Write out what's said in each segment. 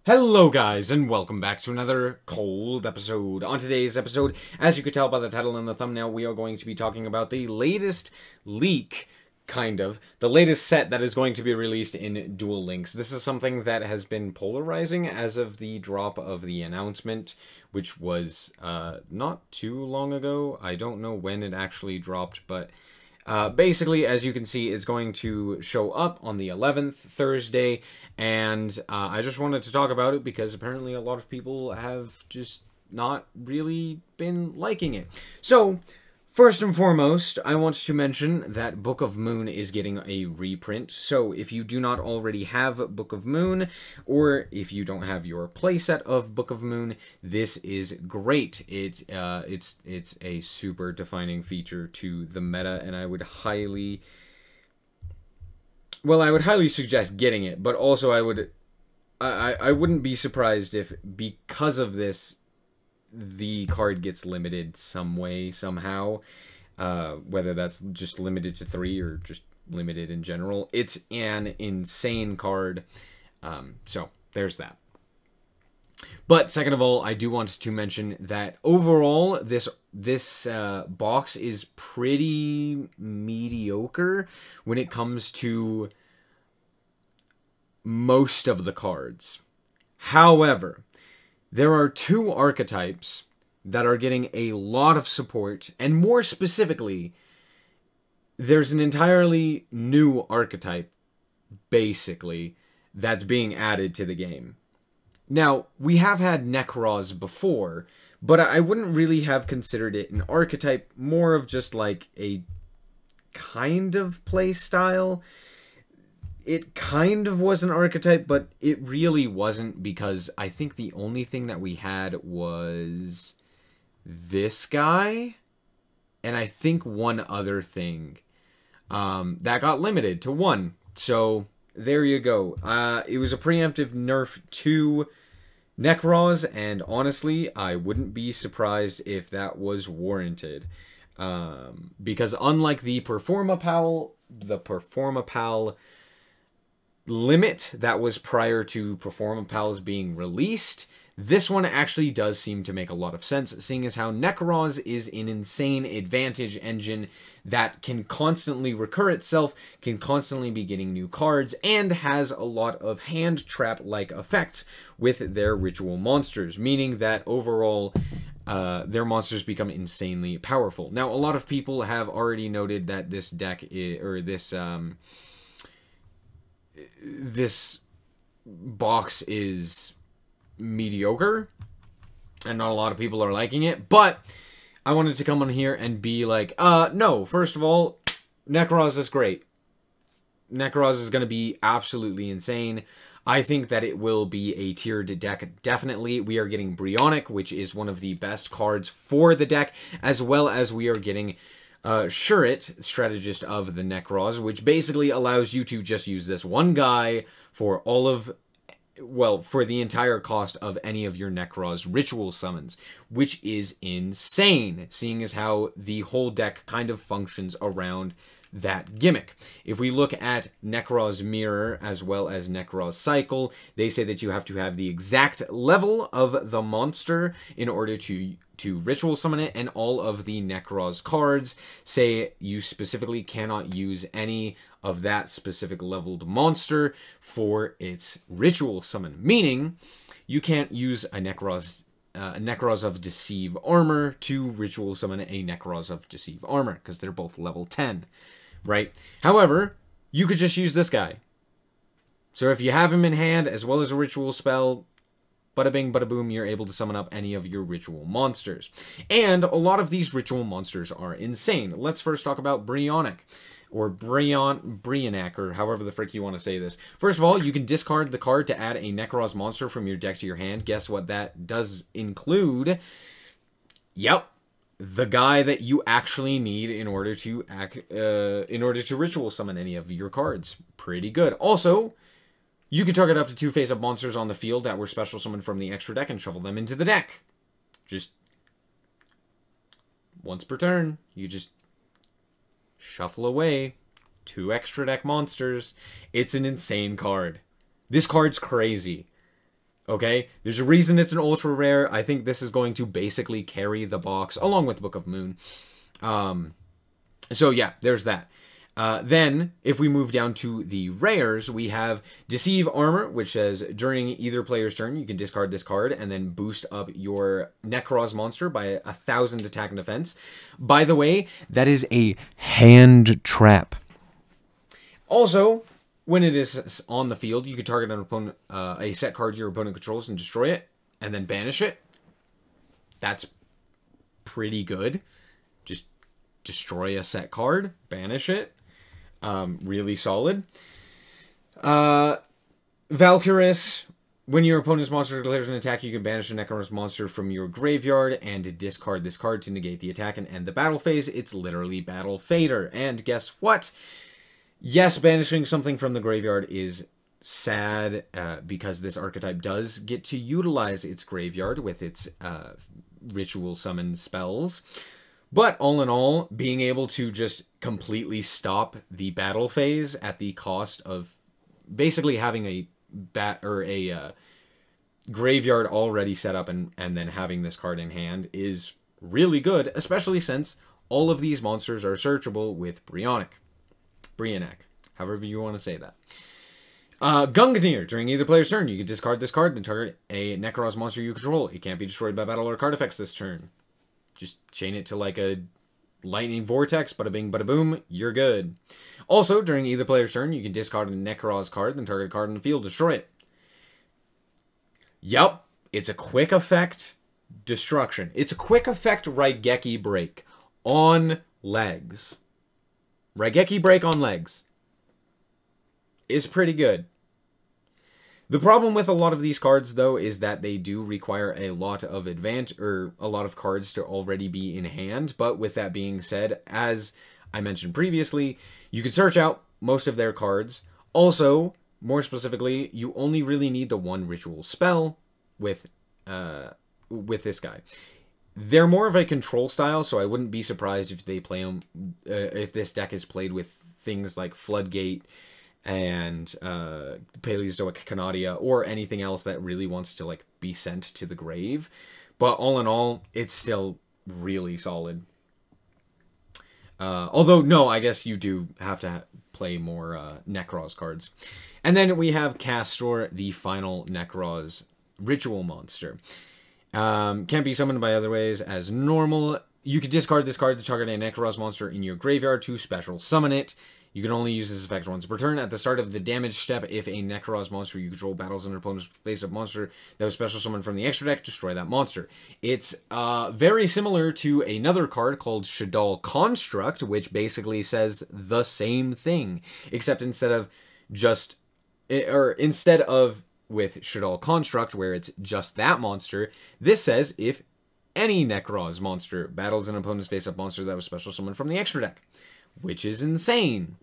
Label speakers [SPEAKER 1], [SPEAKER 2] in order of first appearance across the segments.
[SPEAKER 1] Hello guys, and welcome back to another cold episode. On today's episode, as you could tell by the title and the thumbnail, we are going to be talking about the latest leak, the latest set that is going to be released in Duel Links. This is something that has been polarizing as of the drop of the announcement, which was not too long ago. I don't know when it actually dropped, but basically, as you can see, it's going to show up on the 11th, Thursday, and I just wanted to talk about it because apparently a lot of people have just not really been liking it. So, first and foremost, I want to mention that Book of Moon is getting a reprint. So if you do not already have Book of Moon, or if you don't have your playset of Book of Moon, this is great. It's a super defining feature to the meta, and I would highly suggest getting it. But also, I wouldn't be surprised if because of this, the card gets limited some way, somehow. Whether that's just limited to 3 or just limited in general. It's an insane card. So, there's that. But, second of all, I do want to mention that overall, this box is pretty mediocre when it comes to most of the cards. However, there are 2 archetypes that are getting a lot of support, and more specifically, there's an entirely new archetype, basically, that's being added to the game. Now, we have had Nekroz before, but I wouldn't really have considered it an archetype, more of just like a kind of play style. It kind of was an archetype, but it really wasn't, because I think the only thing that we had was this guy, and I think one other thing that got limited to 1. So there you go. It was a preemptive nerf to Nekroz, and honestly, I wouldn't be surprised if that was warranted. Because unlike the Performapal limit that was prior to Performapals being released, this one actually does seem to make a lot of sense, seeing as how Nekroz is an insane advantage engine that can constantly recur itself, can constantly be getting new cards, and has a lot of hand trap-like effects with their ritual monsters, meaning that overall their monsters become insanely powerful. Now, a lot of people have already noted that this deck this box is mediocre, and not a lot of people are liking it, but I wanted to come on here and be like, no, first of all, Nekroz is great. Nekroz is going to be absolutely insane. I think that it will be a tiered deck, definitely. We are getting Brionek, which is one of the best cards for the deck, as well as we are getting Shurit, Strategist of the Nekroz, which basically allows you to just use this one guy for all of, well, for the entire cost of any of your Nekroz ritual summons, which is insane, seeing as how the whole deck kind of functions around that gimmick. If we look at Nekroz Mirror as well as Nekroz Cycle, they say that you have to have the exact level of the monster in order to ritual summon it, and all of the Nekroz cards say you specifically cannot use any of that specific leveled monster for its ritual summon, meaning you can't use a Nekroz of Deceive Armor to ritual summon a Nekroz of Deceive Armor, because they're both level 10, right? However, you could just use this guy. So if you have him in hand, as well as a ritual spell, bada bing, bada boom, you're able to summon up any of your ritual monsters. And a lot of these ritual monsters are insane. Let's first talk about Brionek, or Brionek, or however the frick you want to say this. First of all, you can discard the card to add a Nekroz monster from your deck to your hand. Guess what that does include? Yep, the guy that you actually need in order to ritual summon any of your cards. Pretty good. Also, you can target up to 2 face-up monsters on the field that were special summoned from the extra deck and shuffle them into the deck. Just once per turn, you just shuffle away 2 extra deck monsters. It's an insane card. This card's crazy. Okay? There's a reason it's an ultra rare. I think this is going to basically carry the box, along with Book of Moon. So yeah, there's that. Then, if we move down to the rares, we have Deceive Armor, which says, during either player's turn, you can discard this card and then boost up your Necroz monster by 1,000 attack and defense. By the way, that is a hand trap. Also, when it is on the field, you can target an opponent, a set card your opponent controls and destroy it, and then banish it. That's pretty good. Just destroy a set card, banish it. Really solid. Valkyrus. When your opponent's monster declares an attack, you can banish a Necroz monster from your graveyard and discard this card to negate the attack and end the battle phase. It's literally Battle Fader. And guess what? Yes, banishing something from the graveyard is sad because this archetype does get to utilize its graveyard with its ritual summon spells. But all in all, being able to just completely stop the battle phase at the cost of basically having a graveyard already set up and then having this card in hand is really good, especially since all of these monsters are searchable with Brionac, however you want to say that. Gungnir. During either player's turn, you can discard this card and target a Necroz monster you control. It can't be destroyed by battle or card effects this turn. Just chain it to like a lightning vortex, bada bing, bada boom, you're good. Also, during either player's turn, you can discard a Necroz card, then target a card in the field, destroy it. Yup, it's a quick effect destruction. It's a quick effect Raigeki Break on legs. Raigeki Break on legs is pretty good. The problem with a lot of these cards, though, is that they do require a lot of a lot of cards to already be in hand. But with that being said, as I mentioned previously, you can search out most of their cards. Also, more specifically, you only really need the one ritual spell with this guy. They're more of a control style, so I wouldn't be surprised if they play them. If this deck is played with things like Floodgate and Paleozoic Canadia, or anything else that really wants to like be sent to the grave. But all in all, it's still really solid. Although, no, I guess you do have to play more Necroz cards. And then we have Castor, the final Necroz ritual monster. Can't be summoned by other ways as normal. You can discard this card to target a Necroz monster in your graveyard to special summon it. You can only use this effect once per turn. At the start of the damage step, if a Necroz monster you control battles an opponent's face-up monster that was special summoned from the extra deck, destroy that monster. It's very similar to another card called Shaddoll Construct, which basically says the same thing, except instead of with Shaddoll Construct, where it's just that monster, this says if any Necroz monster battles an opponent's face-up monster that was special summoned from the extra deck, which is insane.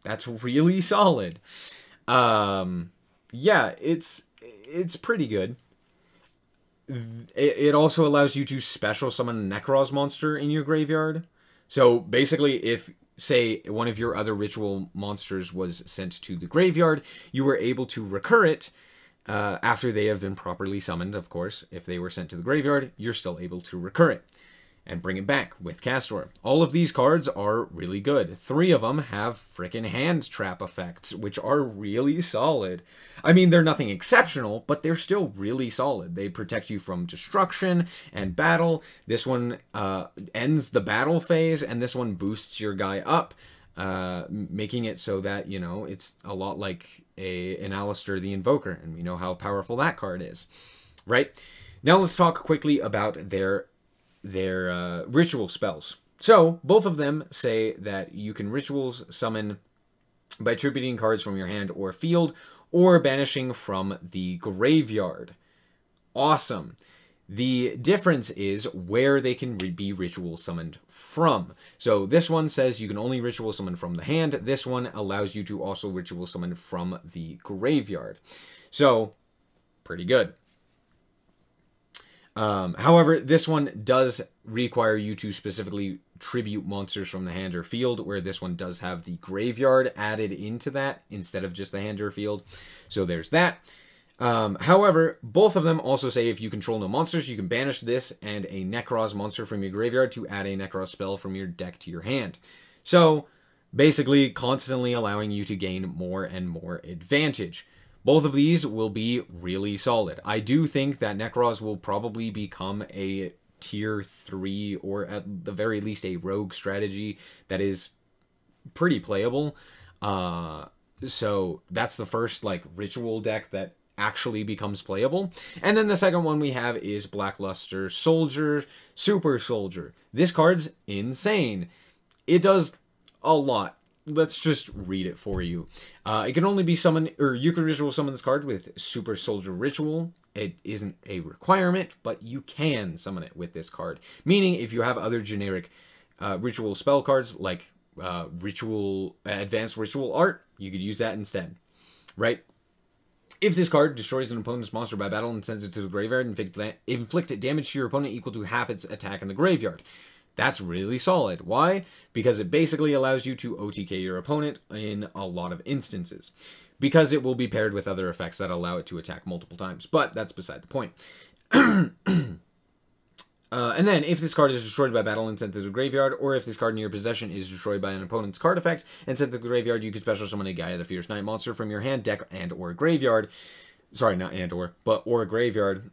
[SPEAKER 1] That's really solid. Yeah, it's pretty good. It also allows you to special summon a Necroz monster in your graveyard. So basically, if, say, one of your other ritual monsters was sent to the graveyard, you were able to recur it after they have been properly summoned, of course. If they were sent to the graveyard, you're still able to recur it and bring it back with Castor. All of these cards are really good. 3 of them have frickin' hand trap effects, which are really solid. I mean, they're nothing exceptional, but they're still really solid. They protect you from destruction and battle. This one ends the battle phase, and this one boosts your guy up, making it so that, you know, it's a lot like an Alistair the Invoker, and we know how powerful that card is, right? Now let's talk quickly about their ritual spells. So both of them say that you can rituals summon by attributing cards from your hand or field, or banishing from the graveyard. Awesome. The difference is where they can be ritual summoned from. So this one says you can only ritual summon from the hand. This one allows you to also ritual summon from the graveyard. So, pretty good. However, this one does require you to specifically tribute monsters from the hand or field, where this one does have the graveyard added into that instead of just the hand or field. So there's that. However, both of them also say if you control no monsters, you can banish this and a Necroz monster from your graveyard to add a Necroz spell from your deck to your hand. So, basically, constantly allowing you to gain more and more advantage. Both of these will be really solid. I do think that Necroz will probably become a tier 3 or at the very least a rogue strategy that is pretty playable. So that's the first like ritual deck that actually becomes playable. And then the second one we have is Blackluster Soldier, Super Soldier. This card's insane. It does a lot. Let's just read it for you. It can only be summoned, or you can ritual summon this card with Super Soldier Ritual. It isn't a requirement, but you can summon it with this card. Meaning, if you have other generic ritual spell cards, like Advanced Ritual Art, you could use that instead, right? If this card destroys an opponent's monster by battle and sends it to the graveyard, inflict damage to your opponent equal to half its attack in the graveyard. That's really solid. Why? Because it basically allows you to OTK your opponent in a lot of instances. Because it will be paired with other effects that allow it to attack multiple times. But that's beside the point. And then, if this card is destroyed by battle and sent to the graveyard, or if this card in your possession is destroyed by an opponent's card effect and sent to the graveyard, you can special summon a Gaia the Fierce Night monster from your hand, deck, and or graveyard. Sorry, not and or, but or graveyard.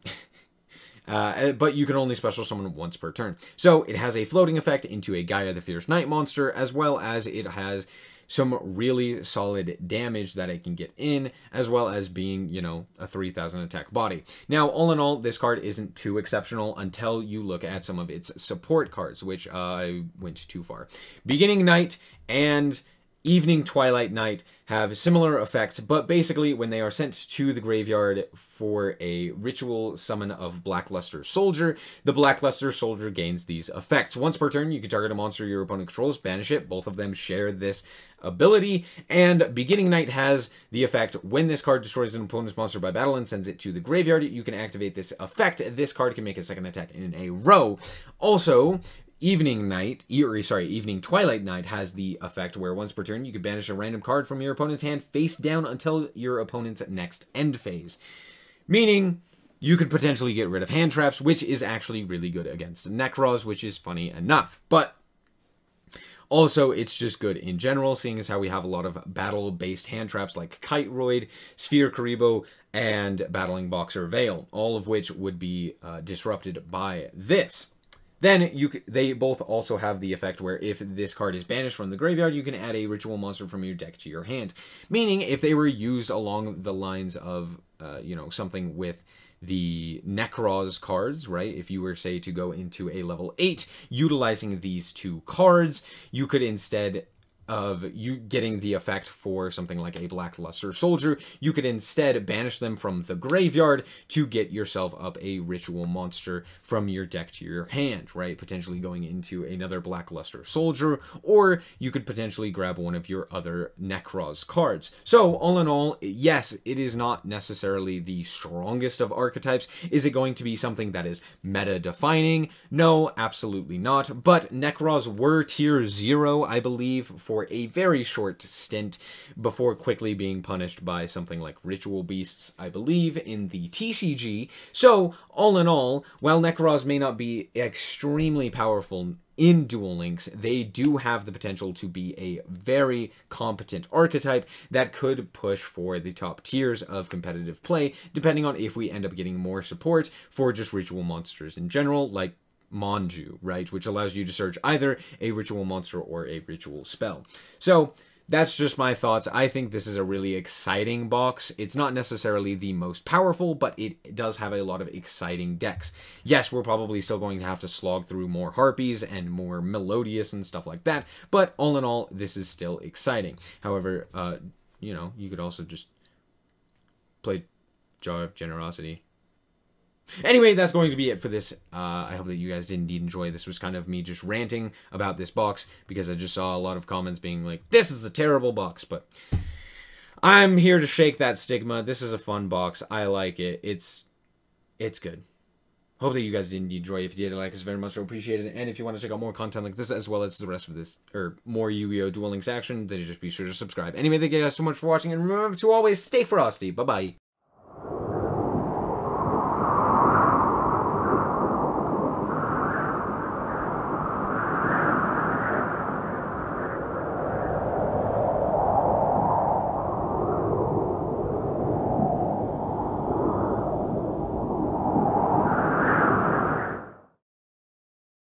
[SPEAKER 1] But you can only special summon once per turn. So it has a floating effect into a Gaia the Fierce Night monster, as well as it has some really solid damage that it can get in, as well as being, you know, a 3,000 attack body. Now, all in all, this card isn't too exceptional until you look at some of its support cards, which I went too far. Beginning Night and Evening Twilight Night have similar effects, but basically when they are sent to the graveyard for a ritual summon of Blackluster Soldier, the Blackluster Soldier gains these effects. Once per turn, you can target a monster your opponent controls, banish it. Both of them share this ability, and Beginning Night has the effect when this card destroys an opponent's monster by battle and sends it to the graveyard, you can activate this effect. This card can make a second attack in a row. Also, Evening Twilight Night has the effect where once per turn you can banish a random card from your opponent's hand face down until your opponent's next end phase. Meaning, you could potentially get rid of hand traps, which is actually really good against Necroz, which is funny enough. But also, it's just good in general, seeing as how we have a lot of battle-based hand traps like Kiteroid, Sphere Karibo, and Battling Boxer Veil, all of which would be disrupted by this. Then they both also have the effect where if this card is banished from the graveyard, you can add a ritual monster from your deck to your hand. Meaning, if they were used along the lines of, you know, something with the Necroz cards, right? If you were, say, to go into a level 8 utilizing these two cards, you could instead of you getting the effect for something like a Blackluster Soldier, you could instead banish them from the graveyard to get yourself up a ritual monster from your deck to your hand, right? Potentially going into another Blackluster Soldier, or you could potentially grab one of your other Necroz cards. So, all in all, yes, it is not necessarily the strongest of archetypes. Is it going to be something that is meta-defining? No, absolutely not. But Necroz were tier 0, I believe, for a very short stint before quickly being punished by something like Ritual Beasts, I believe, in the TCG. So, all in all, while Necroz may not be extremely powerful in Duel Links, they do have the potential to be a very competent archetype that could push for the top tiers of competitive play, depending on if we end up getting more support for just ritual monsters in general, like Manju, right? Which allows you to search either a ritual monster or a ritual spell. So, that's just my thoughts. I think this is a really exciting box. It's not necessarily the most powerful, but it does have a lot of exciting decks. Yes, we're probably still going to have to slog through more Harpies and more Melodious and stuff like that, but all in all, this is still exciting. However, you know, you could also just play Jar of Generosity. Anyway, that's going to be it for this. I hope that you guys did indeed enjoy. This was kind of me just ranting about this box because I just saw a lot of comments being like, this is a terrible box, but I'm here to shake that stigma. This is a fun box. I like it. It's good. Hope that you guys did indeed enjoy. If you did, like us very much appreciated. And if you want to check out more content like this, as well as the rest of this, or more Yu-Gi-Oh! Duel Links action, then just be sure to subscribe. Anyway, thank you guys so much for watching, and remember to always stay frosty. Bye-bye.